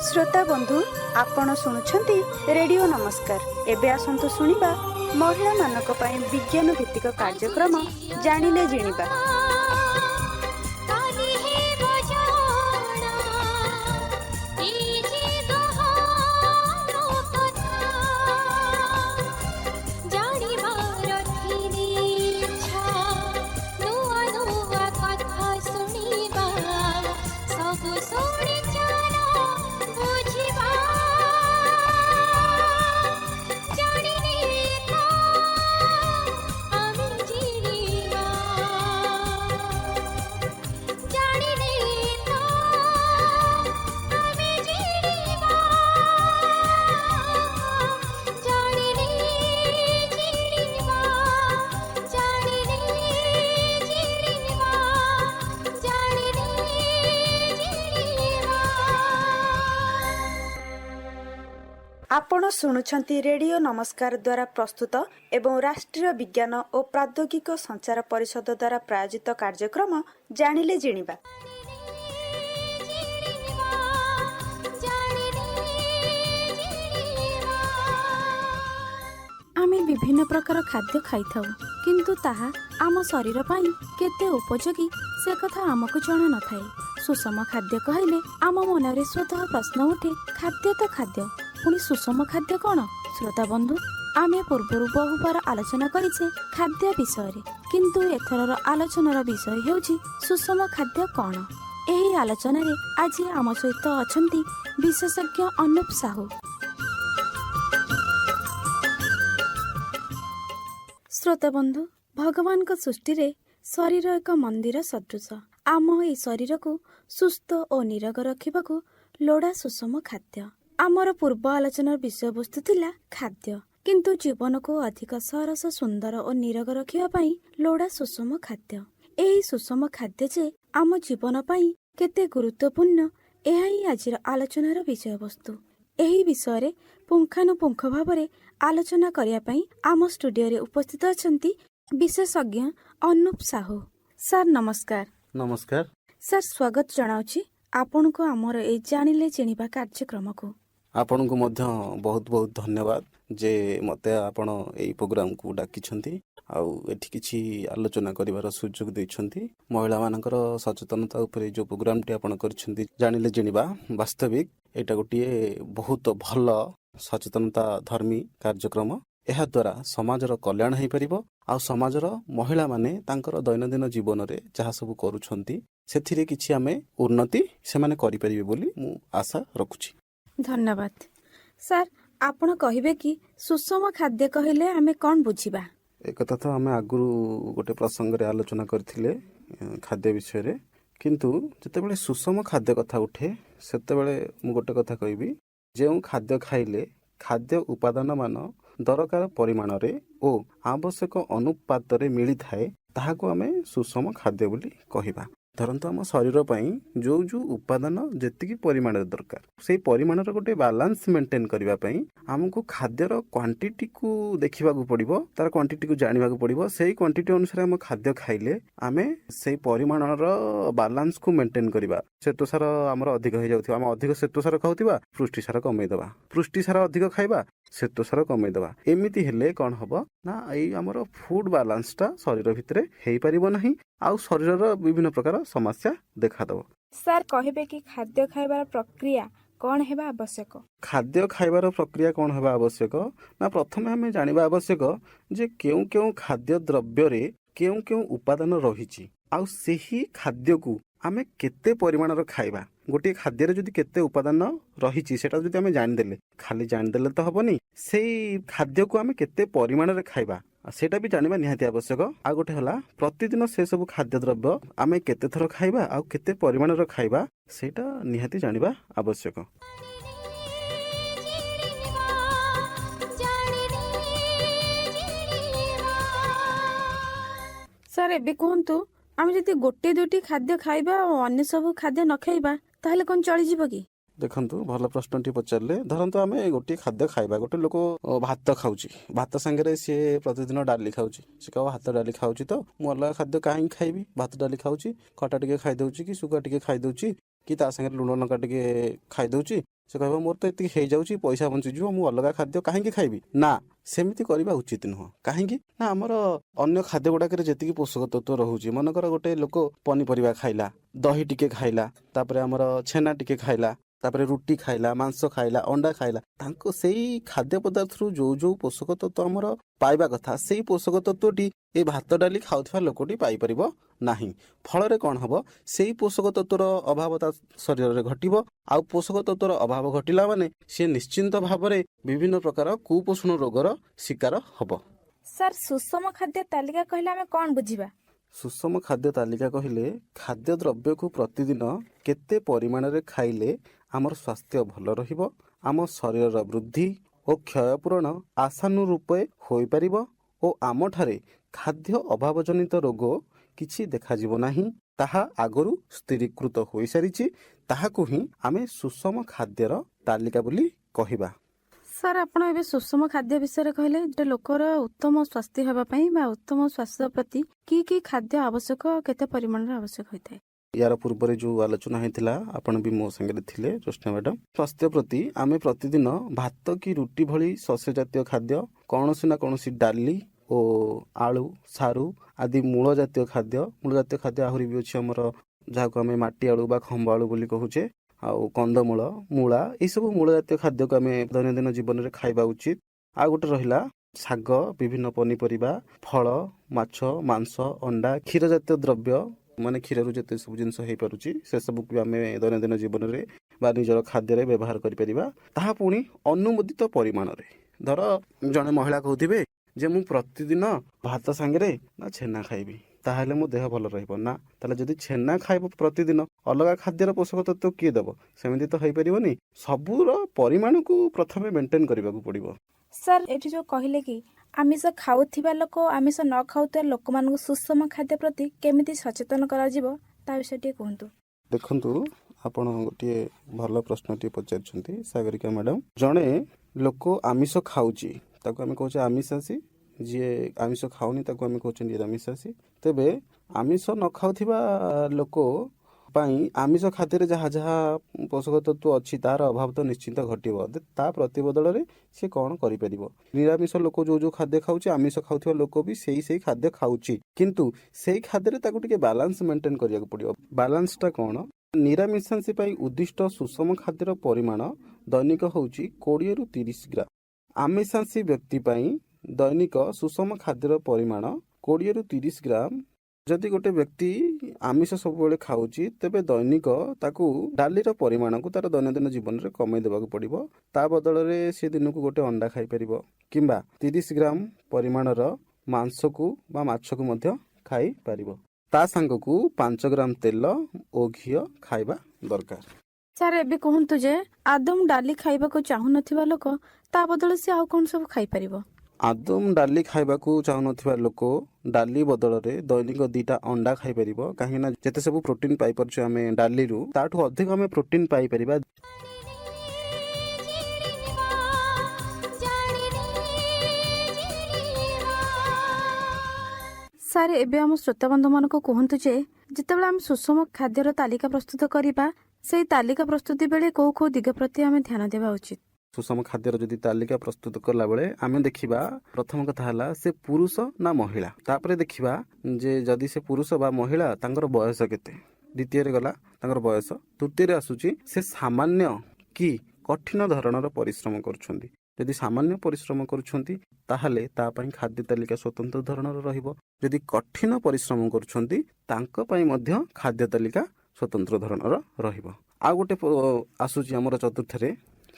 श्रोता बंधु आपण शुणुछंती रेडियो नमस्कार। एबे आसंतु सुनिबा महिला मानक पई विज्ञान भित्तिक कार्यक्रम जानिले जिनिबा। आपण शुणुछंती रेडियो नमस्कार द्वारा प्रस्तुत एवं राष्ट्रीय विज्ञान और प्रौद्योगिक संचार परिषद द्वारा प्रायोजित कार्यक्रम जानिले जिनिबा। आमे विभिन्न प्रकार खाद्य खाई थाउ किंतु ताहा आम शरीर पाई केते उपयोगी से कथा आमको जणा न थाए। सुषम खाद्य कहले आम मनरे स्वतः प्रश्न उठे, खाद्य तो खाद्य पुणी सुषम खाद्य कौन? श्रोता बंधु, आमे पूर्वरु बहु बार आलोचना करिछे खाद्य विषय रे, किंतु एथरर आलोचनार विषय हेउछि सुषम खाद्य कौन। एही आलोचना रे आज आम सहित अछंती विशेषज्ञ अनुप साहू। श्रोता बंधु, भगवान का सृष्टि रे शरीर एक मंदिर सदृश। आम ए शरीर को सुस्थ और निरोग रखिबाकू लोड़ा सुषम खाद्य। आमर पूर्व आलोचनार विषय वस्तु थिला खाद्य, किंतु जीवन को अधिक सरस सुंदर और निरोग रखिबा पई लोड़ा सुषम खाद्य। एही सुषम खाद्य जे आम जीवन पई केते गुरुत्वपूर्ण, एहा ही आजिर आलोचनार विषय वस्तु। एही विषय रे पुंखानुपुंख भाबरे आलोचना करिया पई आम स्टूडियो रे उपस्थित अछंती विशेषज्ञ अनुप साहू। सर नमस्कार। नमस्कार सर, स्वागत जनाउछि आपनको आमर ए जानिले चिनिबा कार्यक्रम को। आपण को मध्य बहुत बहुत धन्यवाद जे मते आपण एई प्रोग्राम को डाकिछंती आउ एठी किछि आलोचना करिवार सुযোଗ दैछंती। महिला मानकर सचेतनता ऊपर जो प्रोग्राम टी आपण करछंती जानिले जिनिबा, वास्तविक एटा गोटिए बहुत भल सचेतनता धर्मी कार्यक्रम। एहा द्वारा समाजर कल्याण हो पारिबो आ समाजर महिला माने तांकर दैनंदिन जीवन रे जहा सब करूछंती सेथिरे किछि आमे उन्नति से माने करि परिबे बोली मु आशा रखुछि। धन्यवाद। सर, आपण कहिबे कि सुषम खाद्य कहले आमे कोन बुझिबा? एक कथा तो आमे आगुरु गोटे प्रसंग रे आलोचना करथिले खाद्य विषय रे, किंतु जतेबेले सुषम खाद्य कथा उठे सेतेबेले मु गोटे कथा कहबी, जे खाद्य खाइले खाद्य उपादान मान दरकार परिमाण रे ओ आवश्यक अनुपात रे मिली थाए ताहाको आमे सुषम खाद्य बोली कहिबा। धरंतु आम शरीर पई जो जो उपादान जेतिकी परिमाण दरकार से परिमाण गोटे बालांस मेंटेन करबा पई हमको खाद्यर क्वांटिटी को देखिबा को पड़िबो, तार क्वांटिटी को जानिबा को पड़िबो। सेही क्वांटिटी अनुसार हम खाद्य खाइले आमे सेही परिमाणर बालांस को मेंटेन करबा। श्वेतसार हमर अधिक हो जाउथिबा, हम अधिक श्वेतसार खाउथिबा, पुष्टिसार कमै दबा, पुष्टिसार अधिक खाइबा, श्वेतसार कमै दबा। एमिति हेले कोन हबो ना एई हमर फूड बालांस ता शरीर भितरे हेई परिबो नाही आउ शरीरर विभिन्न प्रकार समस्या देखा दबो। सर, कहिबे कि खाद्य खाइबार प्रक्रिया कोन हेबा आवश्यक? खाद्य खाइबार प्रक्रिया कोन हेबा आवश्यक ना प्रथमे हमें जानिबा आवश्यक जे केउ केउ खाद्य द्रव्य रे केउ केउ उपादान रहिछि आउ सेही खाद्य को आमे केते परिमाणर खाइबा। गोटे खाद्य रे जदि केते उपादान रहिछि सेटा जदि आमे जानि देले, खाली जानि देले तो हबनी, सेही खाद्य को आमे केते परिमाण रे खाइबा सेटा भी जानिबा निहाती आवश्यक। आ गोटे हला प्रतिदिन से सब खाद्य द्रव्य आमे केते थर खाइबा आ केते परिमाणर खाइबा सेटा निहाती जानिबा आवश्यक। सर, एबे कहंतु आमे जति गोटे दुटी खाद्य खाइबा और अन्य सब खाद्य न खाइबा ताहले कोन चली जिवो कि? देखंतु भल प्रश्नटी पचारे। धरंतु आमे गोटे खाद्य खाइबा, गोटे लोक भात खाउची, भात संगे सी प्रतिदिन डाली खाउची, सी कह भात डाली खाउची तो मु अलग खाद्य कहीं खाइबी, भात डाली खाउची, खटा टिके खाई दउची कि सुखा टिके खाई दउची कि ता संगे लुण लंका टिके खाई दउची ସେ କହିବ ମୋର ତ ଏତିକି ହେଇଯାଉଛି, ପଇସା ବଞ୍ଚିଯିବ, ମୁଁ ଅଲଗା ଖାଦ୍ୟ କାହିଁକି ଖାଇବି? ନା, ସେମିତି କରିବା ଉଚିତ ନୁହଁ। କାହିଁକି ନା ଆମର ଅନ୍ୟ ଖାଦ୍ୟ ଗୁଡାକରେ ଯେତିକି ପୋଷକ ତତ୍ତ୍ୱ ରହୁଛି, ମନେକର ଗୋଟେ ଲୋକ ପନିପରିବା ଖାଇଲା, ଦହି ଟିକେ ଖାଇଲା, ତାପରେ ଆମର ଛେନା ଟିକେ ଖାଇଲା, ତାପରେ ରୁଟି ଖାଇଲା, ମାଂସ ଖାଇଲା, ଅଣ୍ଡା ଖାଇଲା, ତାଙ୍କ ସେଇ ଖାଦ୍ୟ ପଦାର୍ଥରୁ ଯୋଉ ଯୋଉ ପୋଷକ ତତ୍ତ୍ୱ ଆମର ପାଇବା କଥା, ସେଇ ପୋଷକ ତତ୍ତ୍ୱଟି ଏ ଭାତ ଡାଲି ଖାଉଥିବା ଲୋକଟି ପାଇପାରିବ ନାହିଁ। ଫଳରେ କ'ଣ ହବ, ସେଇ ପୋଷକ ତତ୍ତ୍ୱର ଅଭାବ ତା ଶରୀରରେ ଘଟିବ। ଆଉ ପୋଷକ ତତ୍ତ୍ୱର ଅଭାବ ଘଟିଲା ମାନେ ସେ ନିଶ୍ଚିନ୍ତ ଭାବରେ ବିଭିନ୍ନ ପ୍ରକାର କୁପୋଷଣ ରୋଗର ଶିକାର ହବ। ସାର୍, ସୁଷମ ଖାଦ୍ୟ ତାଲିକା କହିଲେ ଆମେ କ'ଣ ବୁଝିବା? ସୁଷମ ଖାଦ୍ୟ ତାଲିକା କହିଲେ ଖାଦ୍ୟ ଦ୍ରବ୍ୟକୁ ପ୍ରତିଦିନ କେତେ ପରିମାଣରେ ଖାଇଲେ ଆମର ସ୍ୱାସ୍ଥ୍ୟ ଭଲ ରହିବ, ଆମ ଶରୀରର ବୃଦ୍ଧି ଓ କ୍ଷୟପୂରଣ ଆଶାନୁରୂପେ ହୋଇପାରିବ ଓ ଆମଠାରେ ଖାଦ୍ୟ ଅଭାବଜନିତ ରୋଗ କିଛି ଦେଖାଯିବ ନାହିଁ, ତାହା ଆଗରୁ ସ୍ଥିରୀକୃତ ହୋଇସାରିଛି। ତାହାକୁ ହିଁ ଆମେ ସୁଷମ ଖାଦ୍ୟର ତାଲିକା ବୋଲି କହିବା। ସାର୍, ଆପଣ ଏବେ ସୁଷମ ଖାଦ୍ୟ ବିଷୟରେ କହିଲେ, ଯେ ଲୋକର ଉତ୍ତମ ସ୍ୱାସ୍ଥ୍ୟ ହେବା ପାଇଁ ବା ଉତ୍ତମ ସ୍ୱାସ୍ଥ୍ୟ ପ୍ରତି କି କି ଖାଦ୍ୟ ଆବଶ୍ୟକ, କେତେ ପରିମାଣରେ ଆବଶ୍ୟକ ହୋଇଥାଏ? ୟାର ପୂର୍ବରେ ଯେଉଁ ଆଲୋଚନା ହେଇଥିଲା, ଆପଣ ବି ମୋ ସାଙ୍ଗରେ ଥିଲେ ଜ୍ୟୋତ୍ସ୍ନା ମ୍ୟାଡାମ। ସ୍ୱାସ୍ଥ୍ୟ ପ୍ରତି ଆମେ ପ୍ରତିଦିନ ଭାତ କି ରୁଟି ଭଳି ଶସ୍ୟ ଜାତୀୟ ଖାଦ୍ୟ, କୌଣସି ନା କୌଣସି ଡାଲି ଓ ଆଳୁ, ସାରୁ ଆଦି ମୂଳ ଜାତୀୟ ଖାଦ୍ୟ ଆହୁରି ବି ଅଛି ଆମର, ଯାହାକୁ ଆମେ ମାଟି ଆଳୁ ବା ଖମ୍ବ ଆଳୁ ବୋଲି କହୁଛେ, ଆଉ କନ୍ଦମୂଳ, ମୂଳା, ଏଇସବୁ ମୂଳ ଜାତୀୟ ଖାଦ୍ୟକୁ ଆମେ ଦୈନନ୍ଦିନ ଜୀବନରେ ଖାଇବା ଉଚିତ। ଆଉ ଗୋଟେ ରହିଲା ଶାଗ, ବିଭିନ୍ନ ପନିପରିବା, ଫଳ, ମାଛ, ମାଂସ, ଅଣ୍ଡା, କ୍ଷୀର ଜାତୀୟ ଦ୍ରବ୍ୟ, ମାନେ କ୍ଷୀରରୁ ଯେତେ ସବୁ ଜିନିଷ ହେଇପାରୁଛି ସେସବୁକୁ ଆମେ ଦୈନନ୍ଦିନ ଜୀବନରେ ବା ନିଜର ଖାଦ୍ୟରେ ବ୍ୟବହାର କରିପାରିବା, ତାହା ପୁଣି ଅନୁମୋଦିତ ପରିମାଣରେ। ଧର ଜଣେ ମହିଳା କହୁଥିବେ ଯେ ମୁଁ ପ୍ରତିଦିନ ଭାତ ସାଙ୍ଗରେ ନା ଛେନା ଖାଇବି, ତାହେଲେ ମୋ ଦେହ ଭଲ ରହିବ ନା। ତାହେଲେ ଯଦି ଛେନା ଖାଇବ ପ୍ରତିଦିନ, ଅଲଗା ଖାଦ୍ୟର ପୋଷକ ତତ୍ତ୍ୱ କିଏ ଦେବ? ସେମିତି ତ ହେଇପାରିବନି। ସବୁର ପରିମାଣକୁ ପ୍ରଥମେ ମେଣ୍ଟେନ୍ କରିବାକୁ ପଡ଼ିବ। ସାର୍, ଏଠି ଯୋଉ କହିଲେ କି ଆମିଷ ଖାଉଥିବା ଲୋକ, ଆମିଷ ନ ଖାଉଥିବା ଲୋକମାନଙ୍କୁ ସୁଷମ ଖାଦ୍ୟ ପ୍ରତି କେମିତି ସଚେତନ କରାଯିବ, ତା ବିଷୟରେ ଟିକେ କୁହନ୍ତୁ। ଦେଖନ୍ତୁ, ଆପଣ ଗୋଟିଏ ଭଲ ପ୍ରଶ୍ନଟିଏ ପଚାରିଛନ୍ତି ସାଗରିକା ମ୍ୟାଡ଼ାମ। ଜଣେ ଲୋକ ଆମିଷ ଖାଉଛି, ତାକୁ ଆମେ କହୁଛେ ଆମିଷାଶୀ। ଯିଏ ଆମିଷ ଖାଉନି ତାକୁ ଆମେ କହୁଛେ ନିରାମିଷାଶୀ। ତେବେ ଆମିଷ ନ ଖାଉଥିବା ଲୋକ ପାଇଁ ଆମିଷ ଖାଦ୍ୟରେ ଯାହା ଯାହା ପୋଷକ ତତ୍ତ୍ୱ ଅଛି ତାର ଅଭାବ ତ ନିଶ୍ଚିନ୍ତ ଘଟିବ। ତା ପ୍ରତିବଦଳରେ ସେ କ'ଣ କରିପାରିବ? ନିରାମିଷ ଲୋକ ଯୋଉ ଯୋଉ ଖାଦ୍ୟ ଖାଉଛି, ଆମିଷ ଖାଉଥିବା ଲୋକ ବି ସେଇ ଖାଦ୍ୟ ଖାଉଛି, କିନ୍ତୁ ସେଇ ଖାଦ୍ୟରେ ତାକୁ ଟିକେ ବାଲାନ୍ସ ମେଣ୍ଟେନ୍ କରିବାକୁ ପଡ଼ିବ। ବାଲାନ୍ସଟା କ'ଣ? ନିରାମିଷାଶୀ ପାଇଁ ଉଦ୍ଦିଷ୍ଟ ସୁଷମ ଖାଦ୍ୟର ପରିମାଣ ଦୈନିକ ହେଉଛି 20ରୁ 30 ଗ୍ରାମ। ଆମିଷାଶୀ ବ୍ୟକ୍ତି ପାଇଁ ଦୈନିକ ସୁଷମ ଖାଦ୍ୟର ପରିମାଣ 20ରୁ 30 ଗ୍ରାମ। ଯଦି ଗୋଟେ ବ୍ୟକ୍ତି ଆମିଷ ସବୁବେଳେ ଖାଉଛି, ତେବେ ଦୈନିକ ତାକୁ ଡାଲିର ପରିମାଣକୁ ତାର ଦୈନନ୍ଦିନ ଜୀବନରେ କମେଇ ଦେବାକୁ ପଡ଼ିବ। ତା ବଦଳରେ ସେ ଦିନକୁ ଗୋଟେ ଅଣ୍ଡା ଖାଇପାରିବ, କିମ୍ବା 30 ଗ୍ରାମ ପରିମାଣର ମାଂସକୁ ବା ମାଛକୁ ମଧ୍ୟ ଖାଇପାରିବ। ତା ସାଙ୍ଗକୁ 5 ଗ୍ରାମ ତେଲ ଓ ଘିଅ ଖାଇବା ଦରକାର। ସାର୍, ଏବେ କୁହନ୍ତୁ ଯେ ଆଦମ ଡାଲି ଖାଇବାକୁ ଚାହୁଁନଥିବା ଲୋକ, ତା ବଦଳରେ ସେ ଆଉ କ'ଣ ସବୁ ଖାଇପାରିବ? ଆଦମ ଡାଲି ଖାଇବାକୁ ଚାହୁଁନଥିବା ଲୋକ ଡାଲି ବଦଳରେ ଦୈନିକ 2ଟା ଅଣ୍ଡା ଖାଇପାରିବ। କାହିଁକିନା ଯେତେ ସବୁ ପ୍ରୋଟିନ୍ ପାଇପାରୁଛୁ ଆମେ ଡାଲିରୁ, ତାଠୁ ଅଧିକ ଆମେ ପ୍ରୋଟିନ୍ ପାଇପାରିବା। ସାର୍, ଏବେ ଆମ ଶ୍ରୋତାବନ୍ଧୁମାନଙ୍କୁ କୁହନ୍ତୁ ଯେ ଯେତେବେଳେ ଆମେ ସୁଷମ ଖାଦ୍ୟର ତାଲିକା ପ୍ରସ୍ତୁତ କରିବା, ସେଇ ତାଲିକା ପ୍ରସ୍ତୁତି ବେଳେ କୋଉ କୋଉ ଦିଗ ପ୍ରତି ଆମେ ଧ୍ୟାନ ଦେବା ଉଚିତ? ସୁଷମ ଖାଦ୍ୟର ଯଦି ତାଲିକା ପ୍ରସ୍ତୁତ କଲା ବେଳେ ଆମେ ଦେଖିବା, ପ୍ରଥମ କଥା ହେଲା ସେ ପୁରୁଷ ନା ମହିଳା। ତାପରେ ଦେଖିବା ଯେ ଯଦି ସେ ପୁରୁଷ ବା ମହିଳା, ତାଙ୍କର ବୟସ କେତେ। ଦ୍ୱିତୀୟରେ ଗଲା ତାଙ୍କର ବୟସ। ତୃତୀୟରେ ଆସୁଛି ସେ ସାମାନ୍ୟ କି କଠିନ ଧରଣର ପରିଶ୍ରମ କରୁଛନ୍ତି। ଯଦି ସାମାନ୍ୟ ପରିଶ୍ରମ କରୁଛନ୍ତି ତାହେଲେ ତା ପାଇଁ ଖାଦ୍ୟ ତାଲିକା ସ୍ୱତନ୍ତ୍ର ଧରଣର ରହିବ। ଯଦି କଠିନ ପରିଶ୍ରମ କରୁଛନ୍ତି ତାଙ୍କ ପାଇଁ ମଧ୍ୟ ଖାଦ୍ୟ ତାଲିକା ସ୍ୱତନ୍ତ୍ର ଧରଣର ରହିବ। ଆଉ ଗୋଟେ ଆସୁଛି ଆମର ଚତୁର୍ଥରେ,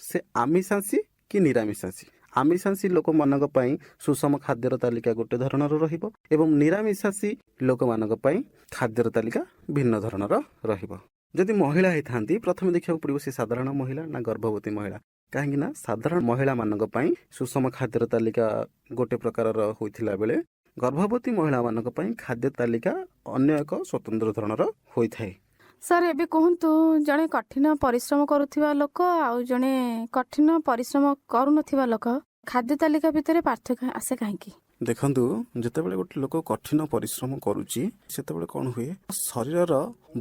ସେ ଆମିଷାଶୀ କି ନିରାମିଷାଶୀ। ଆମିଷାଶୀ ଲୋକମାନଙ୍କ ପାଇଁ ସୁଷମ ଖାଦ୍ୟର ତାଲିକା ଗୋଟେ ଧରଣର ରହିବ ଏବଂ ନିରାମିଷାଶୀ ଲୋକମାନଙ୍କ ପାଇଁ ଖାଦ୍ୟର ତାଲିକା ଭିନ୍ନ ଧରଣର ରହିବ। ଯଦି ମହିଳା ହେଇଥାନ୍ତି, ପ୍ରଥମେ ଦେଖିବାକୁ ପଡ଼ିବ ସେ ସାଧାରଣ ମହିଳା ନା ଗର୍ଭବତୀ ମହିଳା। କାହିଁକି ନା ସାଧାରଣ ମହିଳାମାନଙ୍କ ପାଇଁ ସୁଷମ ଖାଦ୍ୟର ତାଲିକା ଗୋଟେ ପ୍ରକାରର ହୋଇଥିଲା ବେଳେ ଗର୍ଭବତୀ ମହିଳାମାନଙ୍କ ପାଇଁ ଖାଦ୍ୟ ତାଲିକା ଅନ୍ୟ ଏକ ସ୍ୱତନ୍ତ୍ର ଧରଣର ହୋଇଥାଏ। ସାର୍, ଏବେ କୁହନ୍ତୁ, ଜଣେ କଠିନ ପରିଶ୍ରମ କରୁଥିବା ଲୋକ ଆଉ ଜଣେ କଠିନ ପରିଶ୍ରମ କରୁନଥିବା ଲୋକ, ଖାଦ୍ୟ ତାଲିକା ଭିତରେ ପାର୍ଥକ୍ୟ ଆସେ କାହିଁକି? ଦେଖନ୍ତୁ ଯେତେବେଳେ ଗୋଟେ ଲୋକ କଠିନ ପରିଶ୍ରମ କରୁଛି ସେତେବେଳେ କ'ଣ ହୁଏ ଶରୀରର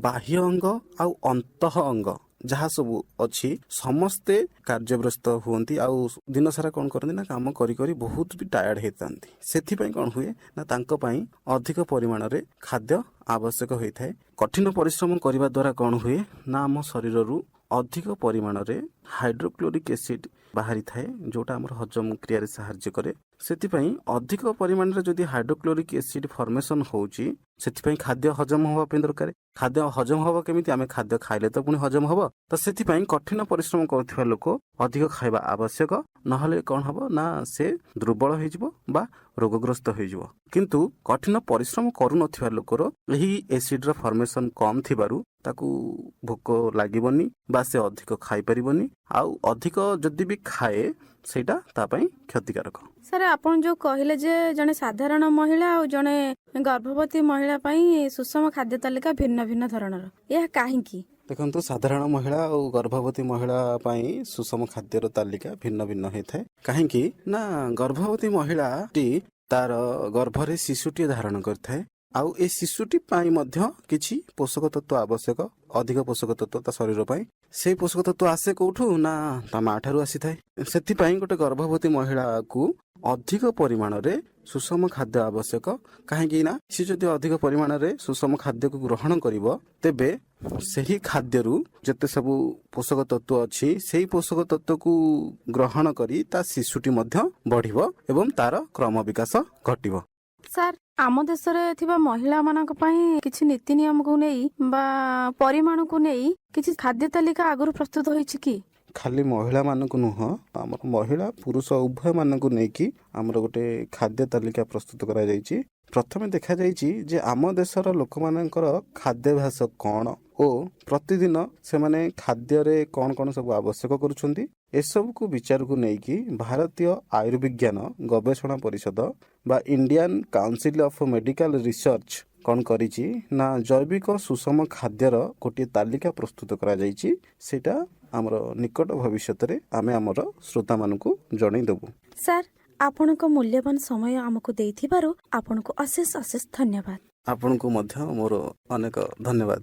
ବାହ୍ୟ ଅଙ୍ଗ ଆଉ ଅନ୍ତଃ ଅଙ୍ଗ ଯାହା ସବୁ ଅଛି ସମସ୍ତେ କାର୍ଯ୍ୟବ୍ୟସ୍ତ ହୁଅନ୍ତି ଆଉ ଦିନ ସାରା କ'ଣ କରନ୍ତି ନା କାମ କରି କରି ବହୁତ ବି ଟାୟାର୍ଡ ହେଇଥାନ୍ତି। ସେଥିପାଇଁ କ'ଣ ହୁଏ ନା ତାଙ୍କ ପାଇଁ ଅଧିକ ପରିମାଣରେ ଖାଦ୍ୟ ଆବଶ୍ୟକ ହୋଇଥାଏ। କଠିନ ପରିଶ୍ରମ କରିବା ଦ୍ୱାରା କ'ଣ ହୁଏ ନା ଆମ ଶରୀରରୁ ଅଧିକ ପରିମାଣରେ ହାଇଡ୍ରୋକ୍ଲୋରିକ୍ ଏସିଡ୍ ବାହାରିଥାଏ ଯୋଉଟା ଆମର ହଜମ କ୍ରିୟାରେ ସାହାଯ୍ୟ କରେ। ସେଥିପାଇଁ ଅଧିକ ପରିମାଣରେ ଯଦି ହାଇଡ୍ରୋକ୍ଲୋରିକ୍ ଏସିଡ୍ ଫର୍ମେସନ୍ ହେଉଛି ସେଥିପାଇଁ ଖାଦ୍ୟ ହଜମ ହେବା ପାଇଁ ଦରକାର। ଖାଦ୍ୟ ହଜମ ହେବ କେମିତି? ଆମେ ଖାଦ୍ୟ ଖାଇଲେ ତ ପୁଣି ହଜମ ହେବ। ତ ସେଥିପାଇଁ କଠିନ ପରିଶ୍ରମ କରୁଥିବା ଲୋକ ଅଧିକ ଖାଇବା ଆବଶ୍ୟକ, ନହେଲେ କ'ଣ ହେବ ନା ସେ ଦୁର୍ବଳ ହେଇଯିବ ବା ରୋଗଗ୍ରସ୍ତ ହେଇଯିବ। କିନ୍ତୁ କଠିନ ପରିଶ୍ରମ କରୁନଥିବା ଲୋକର ଏହି ଏସିଡ୍ର ଫର୍ମେସନ୍ କମ୍ ଥିବାରୁ ତାକୁ ଭୋକ ଲାଗିବନି ବା ସେ ଅଧିକ ଖାଇପାରିବନି, ଆଉ ଅଧିକ ଯଦି ବି ଖାଏ ସେଇଟା ତା ପାଇଁ କ୍ଷତିକାରକ। ସାର୍ ଆପଣ ଯୋଉ କହିଲେ ଯେ ଜଣେ ସାଧାରଣ ମହିଳା ଆଉ ଜଣେ ଗର୍ଭବତୀ ମହିଳା ପାଇଁ ସୁଷମ ଖାଦ୍ୟ ତାଲିକା ଭିନ୍ନ ଭିନ୍ନ ଧରଣର, ଏହା କାହିଁକି? ଦେଖନ୍ତୁ ସାଧାରଣ ମହିଳା ଆଉ ଗର୍ଭବତୀ ମହିଳା ପାଇଁ ସୁଷମ ଖାଦ୍ୟର ତାଲିକା ଭିନ୍ନ ଭିନ୍ନ ହେଇଥାଏ। କାହିଁକି ନା ଗର୍ଭବତୀ ମହିଳାଟି ତାର ଗର୍ଭରେ ଶିଶୁଟିଏ ଧାରଣ କରିଥାଏ ଆଉ ଏ ଶିଶୁଟି ପାଇଁ ମଧ୍ୟ କିଛି ପୋଷକ ତତ୍ଵ ଆବଶ୍ୟକ, ଅଧିକ ପୋଷକ ତତ୍ଵ ତା ଶରୀର ପାଇଁ। ସେଇ ପୋଷକ ତତ୍ଵ ଆସେ କୋଉଠୁ ନା ତା ମା ଠାରୁ ଆସିଥାଏ। ସେଥିପାଇଁ ଗୋଟେ ଗର୍ଭବତୀ ମହିଳାକୁ ଅଧିକ ପରିମାଣରେ ସୁଷମ ଖାଦ୍ୟ ଆବଶ୍ୟକ। କାହିଁକି ନା ସେ ଯଦି ଅଧିକ ପରିମାଣରେ ସୁଷମ ଖାଦ୍ୟକୁ ଗ୍ରହଣ କରିବ ତେବେ ସେହି ଖାଦ୍ୟରୁ ଯେତେ ସବୁ ପୋଷକ ତତ୍ଵ ଅଛି ସେଇ ପୋଷକ ତତ୍ଵକୁ ଗ୍ରହଣ କରି ତା ଶିଶୁଟି ମଧ୍ୟ ବଢିବ ଏବଂ ତାର କ୍ରମ ବିକାଶ ଘଟିବ। ସାର୍ ଆମ ଦେଶରେ ଥିବା ମହିଳା ମାନଙ୍କ ପାଇଁ କିଛି ନୀତି ନିୟମକୁ ନେଇ ବା ପରିମାଣକୁ ନେଇ କିଛି ଖାଦ୍ୟ ତାଲିକା ଆଗରୁ ପ୍ରସ୍ତୁତ ହୋଇଛି କି? ଖାଲି ମହିଳା ମାନଙ୍କୁ ନୁହଁ, ଆମର ମହିଳା ପୁରୁଷ ଉଭୟ ମାନଙ୍କୁ ନେଇକି ଆମର ଗୋଟେ ଖାଦ୍ୟ ତାଲିକା ପ୍ରସ୍ତୁତ କରାଯାଇଛି। ପ୍ରଥମେ ଦେଖାଯାଇଛି ଯେ ଆମ ଦେଶର ଲୋକମାନଙ୍କର ଖାଦ୍ୟାଭ୍ୟାସ କ'ଣ ଓ ପ୍ରତିଦିନ ସେମାନେ ଖାଦ୍ୟରେ କ'ଣ କ'ଣ ସବୁ ଆବଶ୍ୟକ କରୁଛନ୍ତି, ଏସବୁକୁ ବିଚାରକୁ ନେଇକି ଭାରତୀୟ ଆୟୁର୍ବିଜ୍ଞାନ ଗବେଷଣା ପରିଷଦ ବା Indian council of medical research କ'ଣ କରିଛି ନା ଜୈବିକ ସୁଷମ ଖାଦ୍ୟର ଗୋଟିଏ ତାଲିକା ପ୍ରସ୍ତୁତ କରାଯାଇଛି। ସେଇଟା ଆମର ନିକଟ ଭବିଷ୍ୟତରେ ଆମେ ଆମର ଶ୍ରୋତାମାନଙ୍କୁ ଜଣେଇଦେବୁ। ସାର୍ ଆପଣଙ୍କ ମୂଲ୍ୟବାନ ସମୟ ଆମକୁ ଦେଇଥିବାରୁ ଆପଣଙ୍କୁ ଅଶେଷ ଅଶେଷ ଧନ୍ୟବାଦ। ଆପଣଙ୍କୁ ମଧ୍ୟ ମୋର ଅନେକ ଧନ୍ୟବାଦ।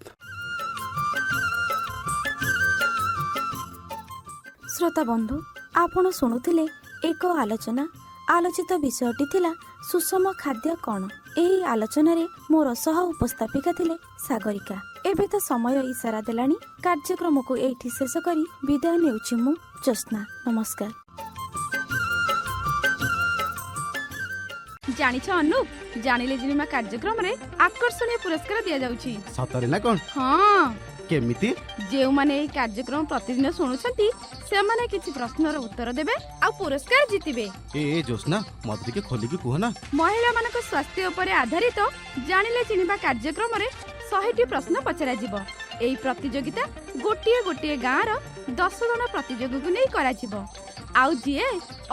ଶ୍ରୋତା ବନ୍ଧୁ, ଆପଣ ଶୁଣୁଥିଲେ ଏକ ଆଲୋଚନା। ଆଲୋଚିତ ବିଷୟଟି ଥିଲା ସୁଷମ ଖାଦ୍ୟ କ'ଣ। ଏହି ଆଲୋଚନାରେ ମୋର ସହ ଉପସ୍ଥାପିକା ଥିଲେ ସାଗରିକା। ଏବେ ତ ସମୟ ଇସାରା ଦେଲାଣି। କାର୍ଯ୍ୟକ୍ରମକୁ ଏଇଠି ଶେଷ କରି ବିଦାୟ ନେଉଛି ମୁଁ ଜ୍ୟୋତ୍ସ୍ନା। ନମସ୍କାର। ଜାଣିଛ ଅନୁପ, ଜାଣିଲେ ଜିନିମା କାର୍ଯ୍ୟକ୍ରମରେ ଆକର୍ଷଣୀୟ ପୁରସ୍କାର ଦିଆଯାଉଛି। ସତରେ ନା କ'ଣ? ହଁ। କେମିତି? ଯେଉଁମାନେ ଏହି କାର୍ଯ୍ୟକ୍ରମ ପ୍ରତିଦିନ ଶୁଣୁଛନ୍ତି ସେମାନେ କିଛି ପ୍ରଶ୍ନର ଉତ୍ତର ଦେବେ ଆଉ ପୁରସ୍କାର ଜିତିବେ। ଏ ଜ୍ୟୋତ୍ସ୍ନା, ମତେ ଟିକେ ଖୋଲିକି କୁହ ନା। ମହିଳାମାନଙ୍କ ସ୍ୱାସ୍ଥ୍ୟ ଉପରେ ଆଧାରିତ ଜାଣିଲେ ଜିଣିବା କାର୍ଯ୍ୟକ୍ରମରେ 100ଟି ପ୍ରଶ୍ନ ପଚରାଯିବ। ଏହି ପ୍ରତିଯୋଗିତା ଗୋଟିଏ ଗୋଟିଏ ଗାଁର 10 ଜଣ ପ୍ରତିଯୋଗୀଙ୍କୁ ନେଇ କରାଯିବ। ଆଉ ଯିଏ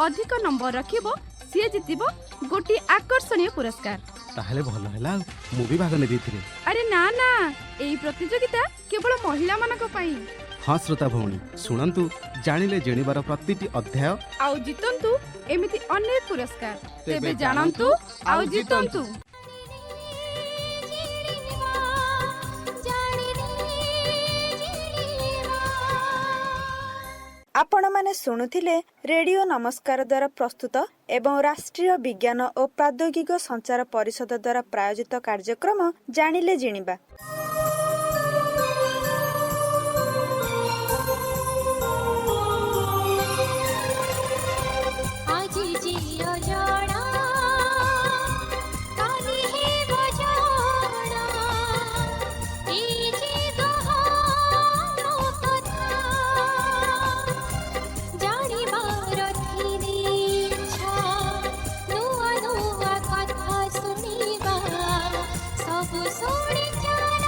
ଅଧିକ ନମ୍ବର ରଖିବ ସିଏ ଜିତିବ ଗୋଟିଏ ଆକର୍ଷଣୀୟ ପୁରସ୍କାର। ତାହେଲେ ଭଲ ହେଲା, ମୁଁ ବି ଭାଗ ନେଇଥିଲି। ଆରେ ନା ନା, ଏହି ପ୍ରତିଯୋଗିତା କେବଳ ମହିଳାମାନଙ୍କ ପାଇଁ। ହଁ ଶ୍ରୋତା ଭଉଣୀ, ଶୁଣନ୍ତୁ, ଜାଣିଲେ ଜିଣିବାର ପ୍ରତିଟି ଅଧ୍ୟାୟ ଆଉ ଜିତନ୍ତୁ ଏମିତି ଅନେକ ପୁରସ୍କାର। ତେବେ ଜାଣନ୍ତୁ ଆଉ ଜିତନ୍ତୁ। ଆପଣମାନେ ଶୁଣୁଥିଲେ ରେଡିଓ ନମସ୍କାର ଦ୍ୱାରା ପ୍ରସ୍ତୁତ ଏବଂ ରାଷ୍ଟ୍ରୀୟ ବିଜ୍ଞାନ ଓ ପ୍ରାଦ୍ୟୋଗିକ ସଞ୍ଚାର ପରିଷଦ ଦ୍ୱାରା ପ୍ରାୟୋଜିତ କାର୍ଯ୍ୟକ୍ରମ ଜାଣିଲେ ଜିଣିବା। ସବୁ ଶୁଣି ଚାଲ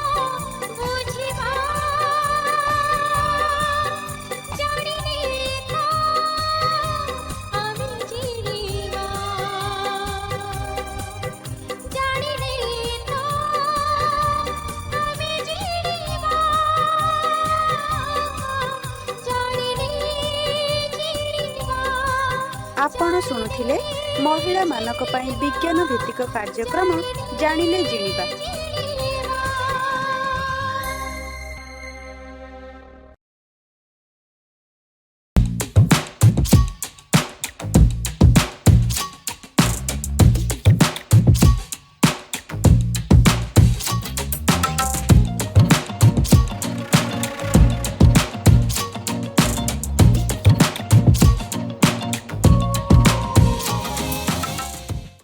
ଆପଣ ଶୁଣୁଥିଲେ ମହିଳାମାନଙ୍କ ପାଇଁ ବିଜ୍ଞାନ ଭିତ୍ତିକ କାର୍ଯ୍ୟକ୍ରମ ଜାଣିଲେ ଜିଣିବା।